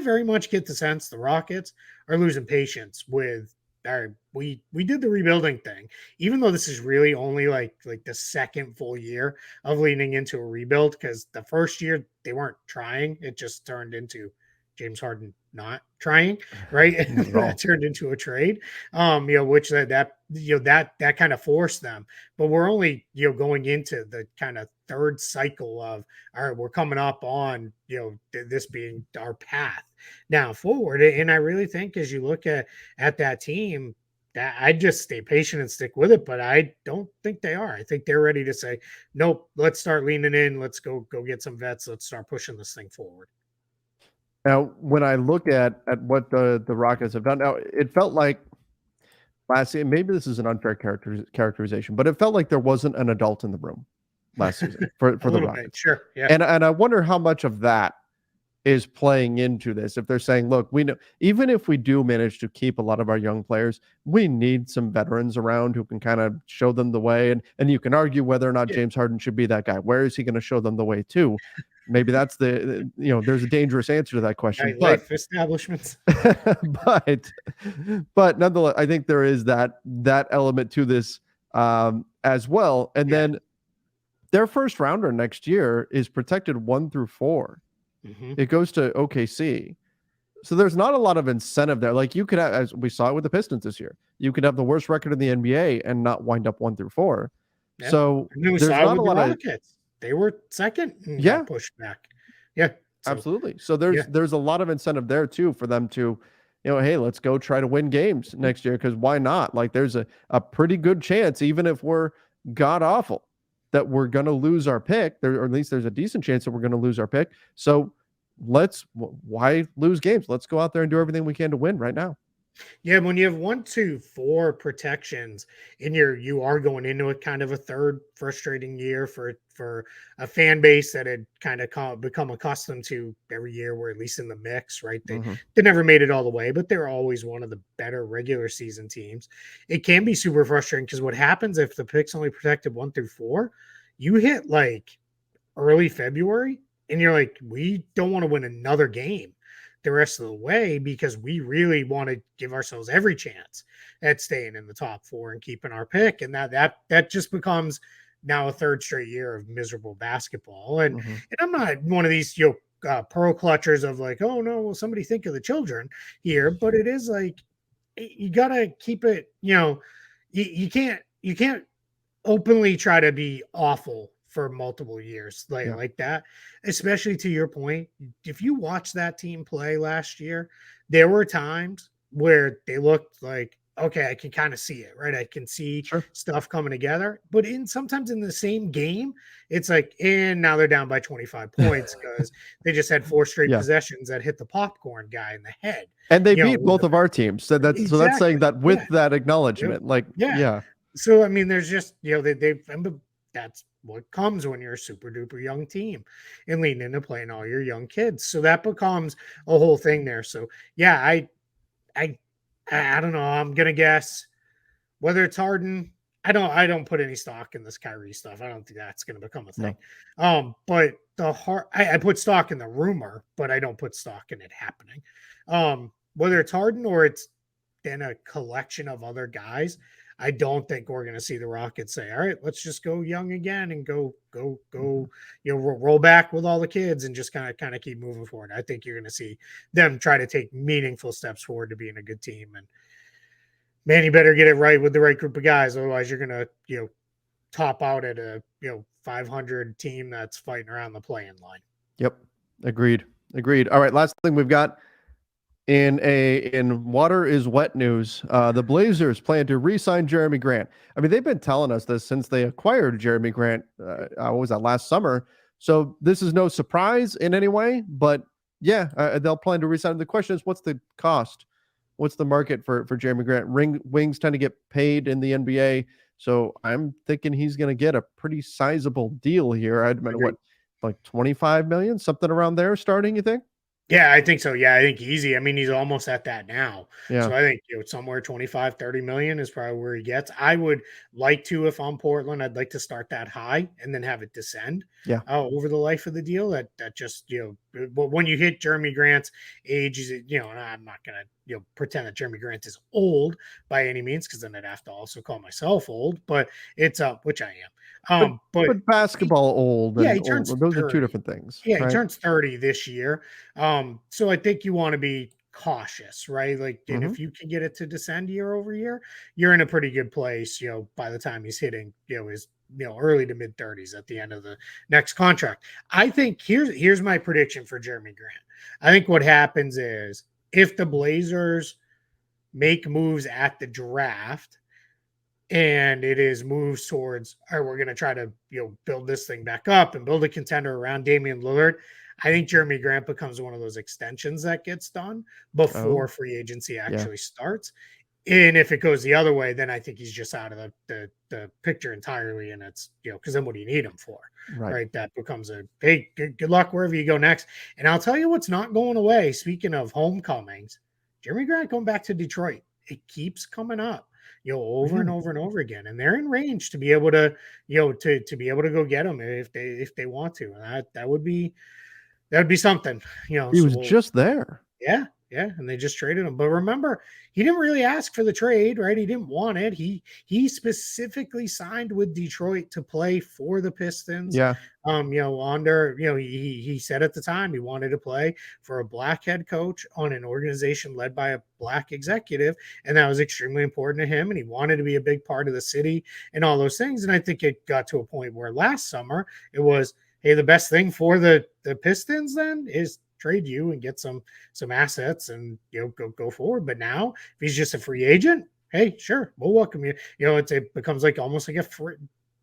Speaker 2: very much get the sense the Rockets are losing patience with all right, we did the rebuilding thing, even though this is really only like the second full year of leaning into a rebuild. Because the first year they weren't trying, it just turned into James Harden not trying, right?
Speaker 1: Not at
Speaker 2: That
Speaker 1: all.
Speaker 2: turned into a trade, which that kind of forced them. But we're only going into the kind of third cycle of all right, we're coming up on this being our path now forward, and I really think as you look at that team, I'd just stay patient and stick with it, but I don't think they are. I think they're ready to say, nope, let's start leaning in. Let's go get some vets. Let's start pushing this thing forward.
Speaker 1: Now, when I look at what the Rockets have done, now it felt like last season. Maybe this is an unfair characterization, but it felt like there wasn't an adult in the room last season for
Speaker 2: A
Speaker 1: the
Speaker 2: little bit,
Speaker 1: Rockets.
Speaker 2: sure, yeah.
Speaker 1: And I wonder how much of that is playing into this. If they're saying, look, we know even if we do manage to keep a lot of our young players, we need some veterans around who can kind of show them the way. And you can argue whether or not
Speaker 2: Yeah.
Speaker 1: James Harden should be that guy. Where is he going to show them the way to? Maybe that's there's a dangerous answer to that question.
Speaker 2: Life establishments.
Speaker 1: But nonetheless, I think there is that element to this as well. And then their first rounder next year is protected 1 through 4.
Speaker 2: Mm-hmm.
Speaker 1: It goes to OKC. So there's not a lot of incentive there. Like you could have, as we saw it with the Pistons this year, you could have the worst record in the NBA and not wind up 1 through 4.
Speaker 2: Yeah.
Speaker 1: So
Speaker 2: there's not a lot of Rockets. They were second and got pushed back. Yeah.
Speaker 1: So, absolutely. So there's a lot of incentive there too for them to, hey, let's go try to win games next year, because why not? Like there's a pretty good chance, even if we're god awful, that we're going to lose our pick there, or at least there's a decent chance that we're going to lose our pick. So why lose games? Let's go out there and do everything we can to win right now.
Speaker 2: Yeah, when you have 1, 2, 4 protections and you are going into a kind of a third frustrating year for a fan base that had kind of become accustomed to every year we're at least in the mix, right? They never made it all the way, but they're always one of the better regular season teams. It can be super frustrating because what happens if the pick's only protected 1 through 4, you hit like early February and you're like, we don't want to win another game the rest of the way because we really want to give ourselves every chance at staying in the top 4 and keeping our pick. And that just becomes now a third straight year of miserable basketball. And I'm not one of these pearl clutchers of like, oh no, well somebody think of the children here, but it is like you gotta keep it. You can't openly try to be awful for multiple years like that, especially to your point. If you watch that team play last year, there were times where they looked like, okay, I can kind of see it, right? I can see stuff coming together, but sometimes in the same game, it's like, and now they're down by 25 points because they just had 4 straight possessions that hit the popcorn guy in the head.
Speaker 1: And they beat both of our teams. So that's saying that with that acknowledgement,
Speaker 2: So, I mean, there's just, that's what comes when you're a super duper young team and lean into playing all your young kids. So that becomes a whole thing there. So yeah, I don't know. I'm going to guess whether it's Harden. I don't put any stock in this Kyrie stuff. I don't think that's going to become a thing. No. But I put stock in the rumor, but I don't put stock in it happening. Whether it's Harden or it's then a collection of other guys, I don't think we're going to see the Rockets say, all right, let's just go young again and go, roll back with all the kids and just kind of keep moving forward. I think you're going to see them try to take meaningful steps forward to being a good team. And man, you better get it right with the right group of guys. Otherwise you're going to, top out at a, 500 team that's fighting around the play-in line.
Speaker 1: Yep. Agreed. All right. Last thing we've got in water is wet news. The Blazers plan to re-sign Jeremy Grant. I mean, they've been telling us this since they acquired Jeremy Grant. What was that, last summer? So this is no surprise in any way, but yeah, they'll plan to re-sign. The question is, what's the cost? What's the market for Jeremy Grant? Wings tend to get paid in the NBA, so I'm thinking he's going to get a pretty sizable deal here. I'd imagine what, like 25 million, something around there starting, you think?
Speaker 2: Yeah, I think so. Yeah, I think easy. I mean, he's almost at that now.
Speaker 1: Yeah.
Speaker 2: So I think somewhere 25, 30 million is probably where he gets. I would like to, if I'm Portland, I'd like to start that high and then have it descend over the life of the deal. That just, but when you hit Jeremy Grant's age, and I'm not going to, pretend that Jeremy Grant is old by any means, because then I'd have to also call myself old, but it's which I am.
Speaker 1: But basketball old and
Speaker 2: he turns
Speaker 1: old, those
Speaker 2: 30.
Speaker 1: are two different things.
Speaker 2: Yeah,
Speaker 1: right?
Speaker 2: He turns 30 this year. So I think you want to be cautious, right? Like, and if you can get it to descend year over year, you're in a pretty good place, by the time he's hitting, his early to mid 30s at the end of the next contract. I think here's my prediction for Jeremy Grant. I think what happens is if the Blazers make moves at the draft, and it is moves towards, all right, we're going to try to build this thing back up and build a contender around Damian Lillard. I think Jeremy Grant becomes one of those extensions that gets done before free agency actually starts. And if it goes the other way, then I think he's just out of the picture entirely. And it's, because then what do you need him for? Right. That becomes hey, good luck wherever you go next. And I'll tell you what's not going away. Speaking of homecomings, Jeremy Grant going back to Detroit. It keeps coming up, over and over and over again. And they're in range to be able to, to be able to go get him if they want to. And that would be something,
Speaker 1: He was just there.
Speaker 2: Yeah. And they just traded him. But remember, he didn't really ask for the trade, right? He didn't want it. He specifically signed with Detroit to play for the Pistons.
Speaker 1: Yeah.
Speaker 2: He said at the time he wanted to play for a black head coach on an organization led by a black executive. And that was extremely important to him. And he wanted to be a big part of the city and all those things. And I think it got to a point where last summer it was, hey, the best thing for the Pistons then is trade you and get some assets and go forward. But now if he's just a free agent, hey, sure, we'll welcome you. It becomes like almost like a free.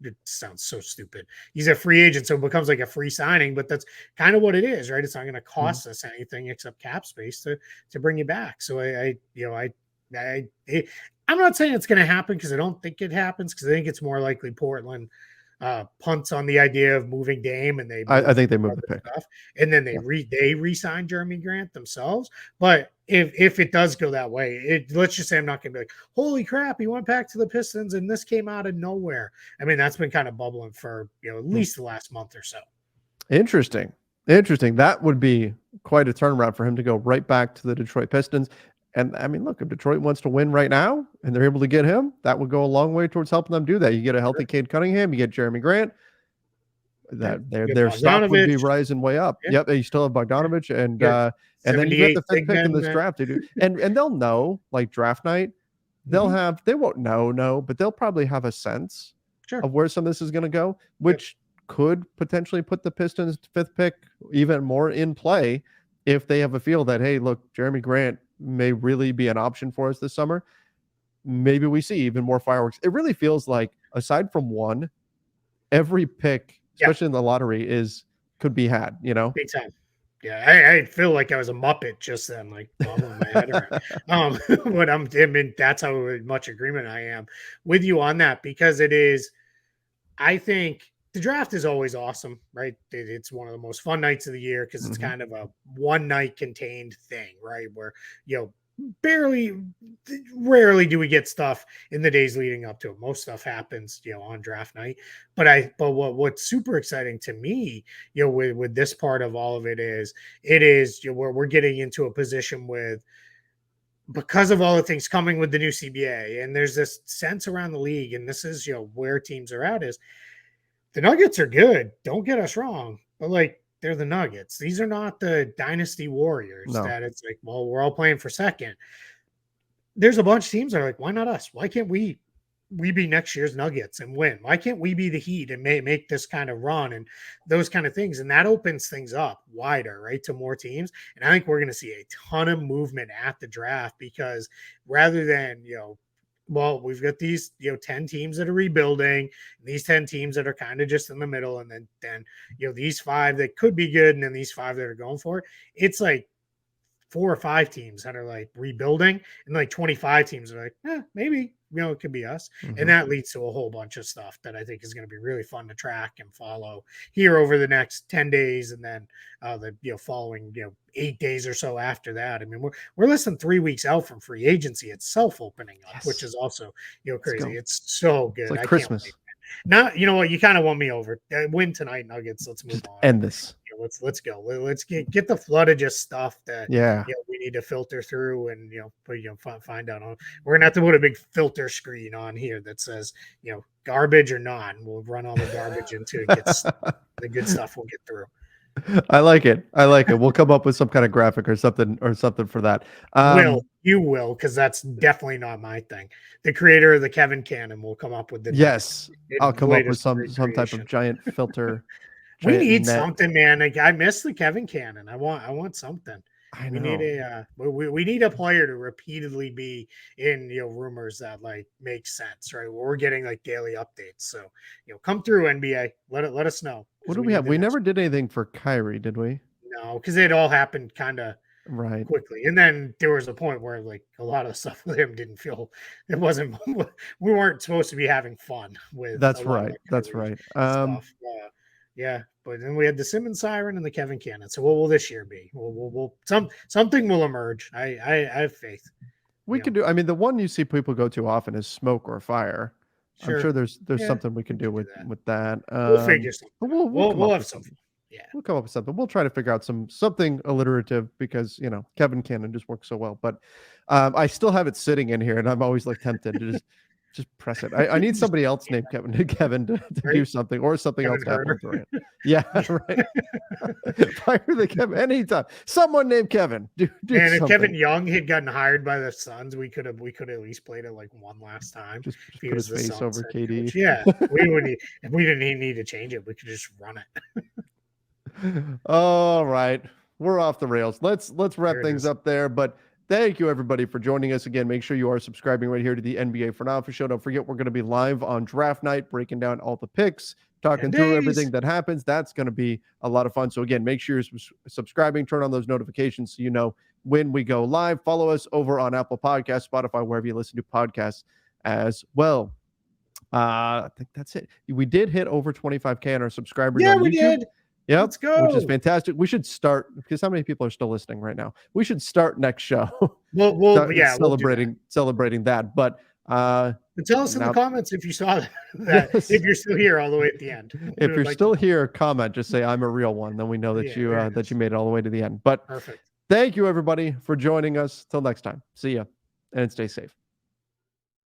Speaker 2: It sounds so stupid. He's a free agent, so it becomes like a free signing, but that's kind of what it is, right? It's not going to cost us anything except cap space to bring you back. So I'm not saying it's going to happen because I don't think it happens, because I think it's more likely Portland punts on the idea of moving Dame, and
Speaker 1: I think they move the pick
Speaker 2: stuff, and then they re-sign Jeremy Grant themselves. But if it does go that way, let's just say I'm not going to be like, holy crap, he went back to the Pistons and this came out of nowhere. I mean, that's been kind of bubbling for at least the last month or so.
Speaker 1: Interesting. That would be quite a turnaround for him to go right back to the Detroit Pistons. And I mean, look, if Detroit wants to win right now and they're able to get him, that would go a long way towards helping them do that. You get a healthy Cade Cunningham, you get Jeremy Grant. Their stock would be rising way up. Yeah. Yep, you still have Bogdanovich, and then you get the fifth pick in this draft, dude. And they'll know, like draft night, they won't know, but they'll probably have a sense of where some of this is going to go, which could potentially put the Pistons' fifth pick even more in play if they have a feel that, hey, look, Jeremy Grant may really be an option for us this summer. Maybe we see even more fireworks. It really feels like, aside from one, every pick, especially in the lottery, could be had,
Speaker 2: Big time. Yeah, I feel like I was a Muppet just then, like bobbling my head around. But that's how much agreement I am with you on that, because it is, I think the draft is always awesome, right? It's one of the most fun nights of the year because it's kind of a one night contained thing, right? Where, rarely do we get stuff in the days leading up to it. Most stuff happens, on draft night. But what's super exciting to me, with this part of all of it is where we're getting into a position with, because of all the things coming with the new CBA, and there's this sense around the league, and this is, where teams are at, is the Nuggets are good. Don't get us wrong, but like, they're the Nuggets. These are not the Dynasty Warriors that it's like, well, we're all playing for second. There's a bunch of teams that are like, why not us? Why can't we be next year's Nuggets and win? Why can't we be the Heat and make this kind of run and those kind of things? And that opens things up wider, right, to more teams. And I think we're going to see a ton of movement at the draft, because rather than, well, we've got these, 10 teams that are rebuilding, these 10 teams that are kind of just in the middle, and then these 5 that could be good, and then these 5 that are going for it. It's like 4 or 5 teams that are like rebuilding, and like 25 teams are like, maybe, it could be us. And that leads to a whole bunch of stuff that I think is going to be really fun to track and follow here over the next 10 days. And then the following, 8 days or so after that. I mean, we're less than 3 weeks out from free agency itself opening up, which is also, crazy. It's so good.
Speaker 1: It's like Christmas.
Speaker 2: Can't wait. Now, you know what? You kind of won me over. Win tonight, Nuggets. Let's move on.
Speaker 1: End this.
Speaker 2: Let's go. Let's get the flood of just stuff that we need to filter through and find out. We're gonna have to put a big filter screen on here that says garbage or not, and we'll run all the garbage into it. The good stuff we'll get through.
Speaker 1: I like it. We'll come up with some kind of graphic or something for that.
Speaker 2: You will, because that's definitely not my thing. The creator of the Kevin Cannon will come up with the
Speaker 1: I'll come up with some type of giant filter.
Speaker 2: We need something, man. Like, I miss the Kevin Cannon. I want something.
Speaker 1: I
Speaker 2: We need
Speaker 1: know.
Speaker 2: we need a player to repeatedly be in rumors that like make sense, right? We're getting like daily updates, so come through NBA. Let us know
Speaker 1: What
Speaker 2: because
Speaker 1: do
Speaker 2: we
Speaker 1: we
Speaker 2: need
Speaker 1: have?
Speaker 2: the
Speaker 1: We
Speaker 2: next
Speaker 1: never did anything for Kyrie, did we?
Speaker 2: no because it all happened kind of
Speaker 1: Right.
Speaker 2: quickly, and then there was a point where like a lot of stuff with him didn't feel it wasn't we weren't supposed to be having fun with a
Speaker 1: That's
Speaker 2: lot of
Speaker 1: right.
Speaker 2: the
Speaker 1: That's
Speaker 2: Kyrie
Speaker 1: right.
Speaker 2: stuff. Yeah, but then we had the Simmons siren and the Kevin Cannon. So what will this year be? We'll something will emerge. I have faith.
Speaker 1: We could do. I mean, the one you see people go to often is smoke or fire. I'm sure
Speaker 2: Sure.
Speaker 1: there's
Speaker 2: Yeah,
Speaker 1: something we can
Speaker 2: we
Speaker 1: do
Speaker 2: could do that.
Speaker 1: with that.
Speaker 2: We'll figure something
Speaker 1: But
Speaker 2: out.
Speaker 1: we'll come
Speaker 2: We'll
Speaker 1: up
Speaker 2: have
Speaker 1: with
Speaker 2: some fun.
Speaker 1: something.
Speaker 2: Yeah.
Speaker 1: We'll come up with something. We'll try to figure out something alliterative because Kevin Cannon just works so well. But I still have it sitting in here, and I'm always like tempted to just press it. I need
Speaker 2: Just
Speaker 1: somebody else
Speaker 2: yeah,
Speaker 1: named Kevin to do
Speaker 2: right.
Speaker 1: something or something
Speaker 2: Kevin
Speaker 1: else to happen
Speaker 2: Herter.
Speaker 1: with Durant. Yeah, right. Fire the Kevin anytime. Someone named Kevin. Do
Speaker 2: Man, if Kevin
Speaker 1: something.
Speaker 2: Young had gotten hired by the Suns, we could at least played it like one last time if
Speaker 1: Just
Speaker 2: he
Speaker 1: put
Speaker 2: was
Speaker 1: his
Speaker 2: the
Speaker 1: face
Speaker 2: Suns
Speaker 1: over
Speaker 2: head
Speaker 1: KD.
Speaker 2: coach. Yeah, we would need if we didn't even need to change it, we could just run it.
Speaker 1: All right. We're off the rails. Let's
Speaker 2: There
Speaker 1: wrap
Speaker 2: it
Speaker 1: things
Speaker 2: is.
Speaker 1: up there. But thank you everybody for joining us again. Make sure you are subscribing right here to the NBA for Now for show. Don't forget we're going to be live on draft night, breaking down all the picks,
Speaker 2: 10
Speaker 1: talking through
Speaker 2: days.
Speaker 1: everything that happens. That's going to be a lot of fun. So again, make sure you're subscribing, turn on those notifications so you know when we go live. Follow us over on Apple Podcasts, Spotify, wherever you listen to podcasts as well. I think that's it. We did hit over 25K on our subscribers
Speaker 2: Yeah,
Speaker 1: on
Speaker 2: we
Speaker 1: YouTube.
Speaker 2: did.
Speaker 1: Yep,
Speaker 2: Let's
Speaker 1: which is
Speaker 2: go.
Speaker 1: fantastic. We should start because how many people are still listening right now? We should start next show
Speaker 2: We'll do that.
Speaker 1: celebrating that. But
Speaker 2: But tell us in the
Speaker 1: now
Speaker 2: comments if you saw that
Speaker 1: yes,
Speaker 2: if you're still here all the way at the end. We
Speaker 1: if
Speaker 2: would
Speaker 1: you're
Speaker 2: like to
Speaker 1: still
Speaker 2: know.
Speaker 1: here, comment, just say I'm a real one. Then we know that
Speaker 2: Yeah, there it
Speaker 1: that you
Speaker 2: is.
Speaker 1: made it all the way to the end. But
Speaker 2: Perfect.
Speaker 1: thank you everybody for joining us. Till next time. See ya and stay safe.